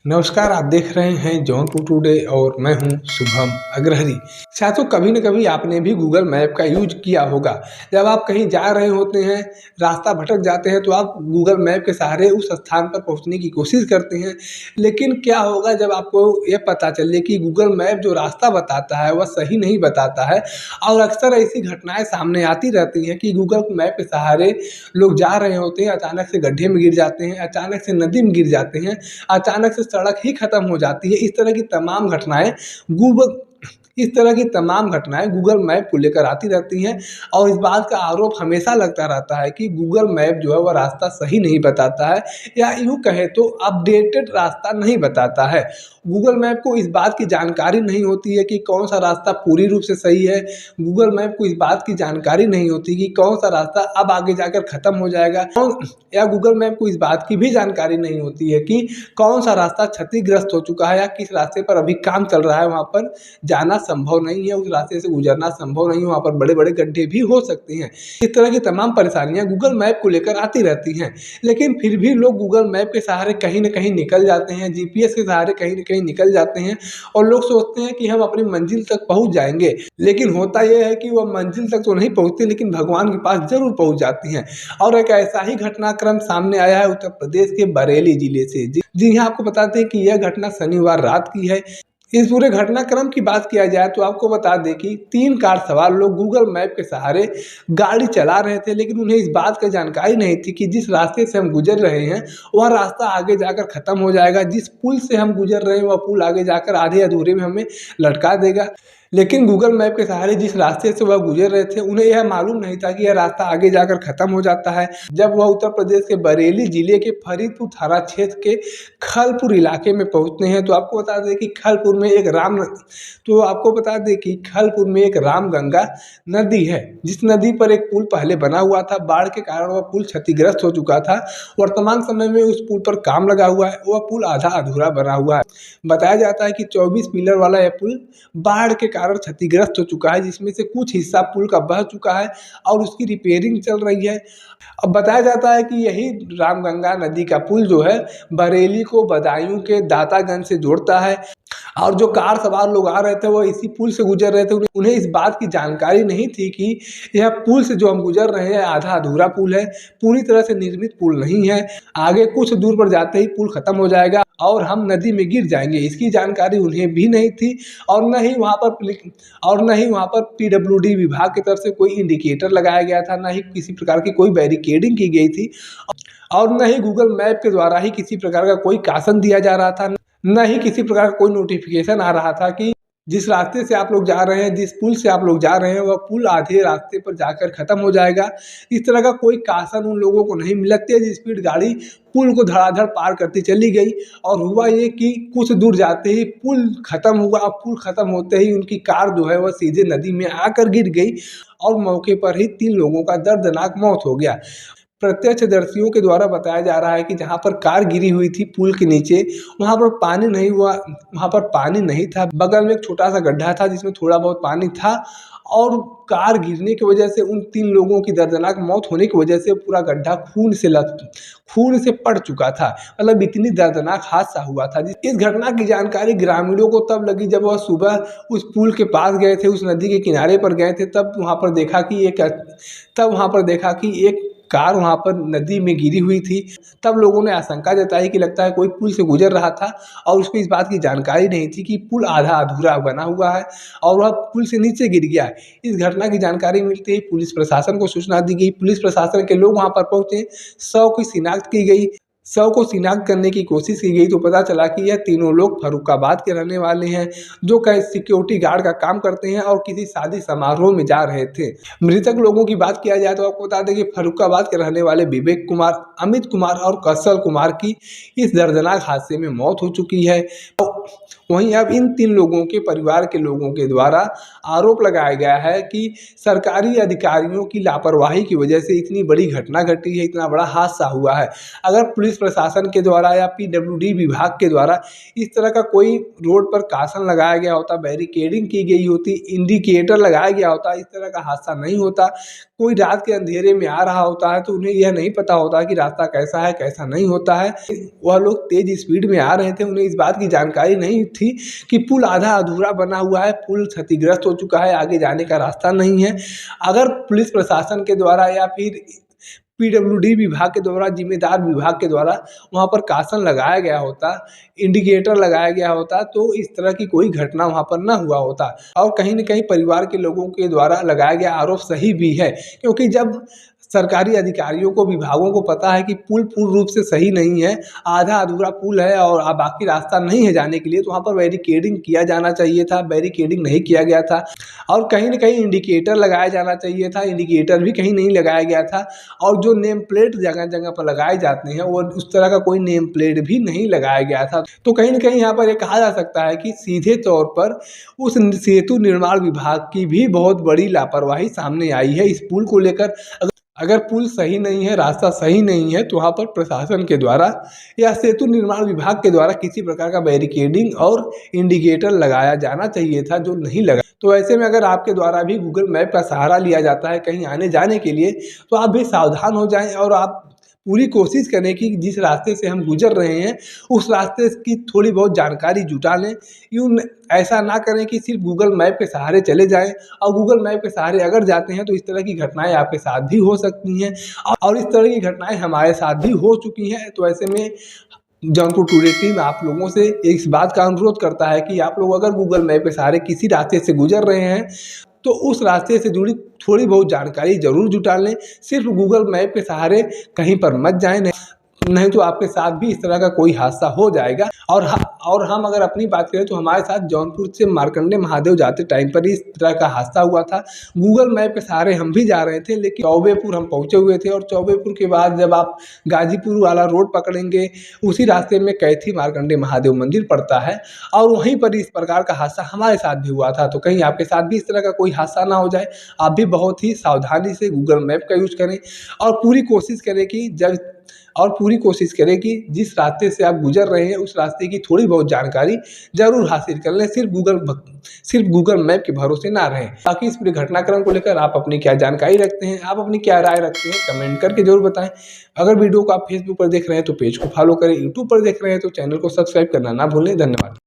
नमस्कार, आप देख रहे हैं जौनपुर टुडे और मैं हूं शुभम अग्रहरी। साथियों, कभी न कभी आपने भी गूगल मैप का यूज किया होगा। जब आप कहीं जा रहे होते हैं, रास्ता भटक जाते हैं तो आप गूगल मैप के सहारे उस स्थान पर पहुंचने की कोशिश करते हैं। लेकिन क्या होगा जब आपको ये पता चले कि गूगल मैप जो रास्ता बताता है वह सही नहीं बताता है। और अक्सर ऐसी घटनाएं सामने आती रहती हैं कि गूगल मैप के सहारे लोग जा रहे होते हैं, अचानक से गड्ढे में गिर जाते हैं, अचानक से नदी में गिर जाते हैं, अचानक से सड़क ही खत्म हो जाती है। इस तरह की तमाम घटनाएं गूगल मैप को लेकर आती रहती हैं। और इस बात का आरोप हमेशा लगता रहता है कि गूगल मैप जो है वह रास्ता सही नहीं बताता है, या यूँ कहें तो अपडेटेड रास्ता नहीं बताता है। गूगल मैप को इस बात की जानकारी नहीं होती है कि कौन सा रास्ता पूरी रूप से सही है। गूगल मैप को इस बात की जानकारी नहीं होती कि कौन सा रास्ता अब आगे जाकर ख़त्म हो जाएगा, या गूगल मैप को इस बात की भी जानकारी नहीं होती है कि कौन सा रास्ता क्षतिग्रस्त हो चुका है, या किस रास्ते पर अभी काम चल रहा है, वहाँ पर जाना संभव नहीं है, उस रास्ते से गुजरना संभव नहीं है, वहाँ पर बड़े बड़े गड्ढे भी हो सकते हैं। इस तरह की तमाम परेशानियाँ गूगल मैप को लेकर आती रहती हैं। लेकिन फिर भी लोग गूगल मैप के सहारे कहीं न कहीं निकल जाते हैं, जीपीएस के सहारे कहीं न कहीं निकल जाते हैं, और लोग सोचते हैं कि हम अपनी मंजिल तक पहुँच जाएंगे। लेकिन होता यह है कि वह मंजिल तक तो नहीं पहुँचते, लेकिन भगवान के पास ज़रूर पहुँच जाती हैं। और एक ऐसा ही घटनाक्रम सामने आया है उत्तर प्रदेश के बरेली जिले से। जी हाँ, आपको बताते हैं कि यह घटना शनिवार रात की है। इस पूरे घटनाक्रम की बात किया जाए तो आपको बता दें कि 3 कार सवार लोग गूगल मैप के सहारे गाड़ी चला रहे थे, लेकिन उन्हें इस बात की जानकारी नहीं थी कि जिस रास्ते से हम गुजर रहे हैं वह रास्ता आगे जाकर ख़त्म हो जाएगा। जिस पुल से हम गुजर रहे हैं वह पुल आगे जाकर आधे अधूरे में हमें लटका देगा। लेकिन गूगल मैप के सहारे जिस रास्ते से वह गुजर रहे थे उन्हें यह मालूम नहीं था कि यह रास्ता आगे जाकर ख़त्म हो जाता है। जब वह उत्तर प्रदेश के बरेली जिले के फरीदपुर थाना क्षेत्र के खलपुर इलाके में पहुंचते हैं तो आपको बता दें कि खलपुर में एक रामगंगा नदी है, जिस नदी पर एक पुल पहले बना हुआ था। बाढ़ के कारण वह पुल क्षतिग्रस्त हो चुका था। वर्तमान समय में उस पुल पर काम लगा हुआ है, वह पुल आधा अधूरा बना हुआ है। बताया जाता है कि 24 पिलर वाला यह पुल बाढ़ के कारण क्षतिग्रस्त हो चुका है, जिसमें से कुछ हिस्सा पुल का बह चुका है और उसकी रिपेयरिंग चल रही है। अब बताया जाता है कि यही रामगंगा नदी का पुल जो है बरेली को बदायूं के दातागंज से जोड़ता है। और जो कार सवार लोग आ रहे थे वो इसी पुल से गुजर रहे थे। उन्हें इस बात की जानकारी नहीं थी कि यह पुल से जो हम गुजर रहे हैं आधा अधूरा पुल है, पूरी तरह से निर्मित पुल नहीं है। आगे कुछ दूर पर जाते ही पुल खत्म हो जाएगा और हम नदी में गिर जाएंगे, इसकी जानकारी उन्हें भी नहीं थी। और न ही वहाँ पर पीडब्ल्यूडी विभाग की तरफ से कोई इंडिकेटर लगाया गया था, न ही किसी प्रकार की कोई बैरिकेडिंग की गई थी, और न ही गूगल मैप के द्वारा ही किसी प्रकार का कोई शासन दिया जा रहा था, न ही किसी प्रकार का कोई नोटिफिकेशन आ रहा था कि जिस रास्ते से आप लोग जा रहे हैं, जिस पुल से आप लोग जा रहे हैं, वह पुल आधे रास्ते पर जाकर ख़त्म हो जाएगा। इस तरह का कोई शासन उन लोगों को नहीं मिला। तेज स्पीड गाड़ी पुल को धड़ाधड़ पार करती चली गई, और हुआ ये कि कुछ दूर जाते ही पुल ख़त्म हुआ। पुल ख़त्म होते ही उनकी कार जो है वह सीधे नदी में आकर गिर गई, और मौके पर ही 3 लोगों का दर्दनाक मौत हो गया। प्रत्यक्षदर्शियों के द्वारा बताया जा रहा है कि जहाँ पर कार गिरी हुई थी पुल के नीचे, वहाँ पर पानी नहीं था। बगल में एक छोटा सा गड्ढा था जिसमें थोड़ा बहुत पानी था, और कार गिरने की वजह से उन 3 लोगों की दर्दनाक मौत होने की वजह से पूरा गड्ढा खून से पड़ चुका था। मतलब इतनी दर्दनाक हादसा हुआ था। इस घटना की जानकारी ग्रामीणों को तब लगी जब वह सुबह उस पुल के पास गए थे, उस नदी के किनारे पर गए थे। तब वहाँ पर देखा कि एक कार वहाँ पर नदी में गिरी हुई थी। तब लोगों ने आशंका जताई कि लगता है कोई पुल से गुजर रहा था और उसको इस बात की जानकारी नहीं थी कि पुल आधा अधूरा बना हुआ है और वह पुल से नीचे गिर गया है। इस घटना की जानकारी मिलते ही पुलिस प्रशासन को सूचना दी गई। पुलिस प्रशासन के लोग वहाँ पर पहुँचे, शव की शिनाख्त की गई। शव को शिनाख्त करने की कोशिश की गई तो पता चला कि यह तीनों लोग फर्रुखाबाद के रहने वाले हैं, जो सिक्योरिटी गार्ड का काम करते हैं और किसी शादी समारोह में जा रहे थे। मृतक लोगों की बात किया जाए तो आपको बता दें कि फर्रुखाबाद के रहने वाले विवेक कुमार, अमित कुमार और कौशल कुमार की इस दर्दनाक हादसे में मौत हो चुकी है। वहीं अब इन 3 लोगों के परिवार के लोगों के द्वारा आरोप लगाया गया है कि सरकारी अधिकारियों की लापरवाही की वजह से इतनी बड़ी घटना घटी है, इतना बड़ा हादसा हुआ है। अगर पुलिस प्रशासन के द्वारा या पीडब्ल्यूडी विभाग के द्वारा इस तरह का कोई रोड पर कासन लगाया गया होता, बैरिकेडिंग की गई होती, इंडिकेटर लगाया गया होता, इस तरह का हादसा नहीं होता। कोई रात के अंधेरे में आ रहा होता है तो उन्हें यह नहीं पता होता कि रास्ता कैसा है कैसा नहीं होता है। वह लोग तेज स्पीड में आ रहे थे, उन्हें इस बात की जानकारी नहीं थी कि पुल आधा अधूरा बना हुआ है, पुल क्षतिग्रस्त हो चुका है, आगे जाने का रास्ता नहीं है। अगर पुलिस प्रशासन के द्वारा या फिर पीडब्ल्यूडी विभाग के द्वारा, जिम्मेदार विभाग के द्वारा वहाँ पर कासन लगाया गया होता, इंडिकेटर लगाया गया होता, तो इस तरह की कोई घटना वहाँ पर न हुआ होता। और कहीं न कहीं परिवार के लोगों के द्वारा लगाया गया आरोप सही भी है, क्योंकि जब सरकारी अधिकारियों को, विभागों को पता है कि पुल पूर्ण रूप से सही नहीं है, आधा अधूरा पुल है और बाकी रास्ता नहीं है जाने के लिए, तो वहाँ पर बैरिकेडिंग किया जाना चाहिए था, बैरिकेडिंग नहीं किया गया था। और कहीं न कहीं इंडिकेटर लगाया जाना चाहिए था, इंडिकेटर भी कहीं नहीं लगाया गया था। और जो नेम प्लेट जगह जगह पर लगाए जाते हैं वो उस तरह का कोई नेम प्लेट भी नहीं लगाया गया था। तो कहीं न कहीं यहाँ पर ये कहा जा सकता है कि सीधे तौर पर उस सेतु निर्माण विभाग की भी बहुत बड़ी लापरवाही सामने आई है इस पुल को लेकर। अगर पुल सही नहीं है, रास्ता सही नहीं है, तो वहाँ पर प्रशासन के द्वारा या सेतु निर्माण विभाग के द्वारा किसी प्रकार का बैरिकेडिंग और इंडिकेटर लगाया जाना चाहिए था, जो नहीं लगा। तो ऐसे में अगर आपके द्वारा भी गूगल मैप का सहारा लिया जाता है कहीं आने जाने के लिए, तो आप भी सावधान हो जाएं और आप पूरी कोशिश करें कि जिस रास्ते से हम गुजर रहे हैं उस रास्ते की थोड़ी बहुत जानकारी जुटा लें। यूँ ऐसा ना करें कि सिर्फ गूगल मैप के सहारे चले जाएं, और गूगल मैप के सहारे अगर जाते हैं तो इस तरह की घटनाएं आपके साथ भी हो सकती हैं, और इस तरह की घटनाएं हमारे साथ भी हो चुकी हैं। तो ऐसे में जौनपुर टुडे टीम आप लोगों से इस बात का अनुरोध करता है कि आप लोग अगर गूगल मैप के सहारे किसी रास्ते से गुजर रहे हैं तो उस रास्ते से जुड़ी थोड़ी बहुत जानकारी ज़रूर जुटा लें। सिर्फ गूगल मैप के सहारे कहीं पर मत जाएं, नहीं तो आपके साथ भी इस तरह का कोई हादसा हो जाएगा। और हम अगर अपनी बात करें तो हमारे साथ जौनपुर से मार्कंडे महादेव जाते टाइम पर इस तरह का हादसा हुआ था। गूगल मैप के सहारे हम भी जा रहे थे, लेकिन चौबेपुर हम पहुंचे हुए थे, और चौबेपुर के बाद जब आप गाजीपुर वाला रोड पकड़ेंगे, उसी रास्ते में कैथी मार्कंडे महादेव मंदिर पड़ता है, और वहीं पर इस प्रकार का हादसा हमारे साथ भी हुआ था। तो कहीं आपके साथ भी इस तरह का कोई हादसा ना हो जाए, आप भी बहुत ही सावधानी से गूगल मैप का यूज करें, और पूरी कोशिश करें कि जिस रास्ते से आप गुजर रहे हैं उस रास्ते की थोड़ी बहुत जानकारी जरूर हासिल कर लें। सिर्फ गूगल मैप के भरोसे ना रहें। बाकी इस पूरे घटनाक्रम को लेकर आप अपनी क्या जानकारी रखते हैं, आप अपनी क्या राय रखते हैं, कमेंट करके जरूर बताएं। अगर वीडियो को आप फेसबुक पर देख रहे हैं तो पेज को फॉलो करें, यूट्यूब पर देख रहे हैं तो चैनल को सब्सक्राइब करना ना भूलें। धन्यवाद।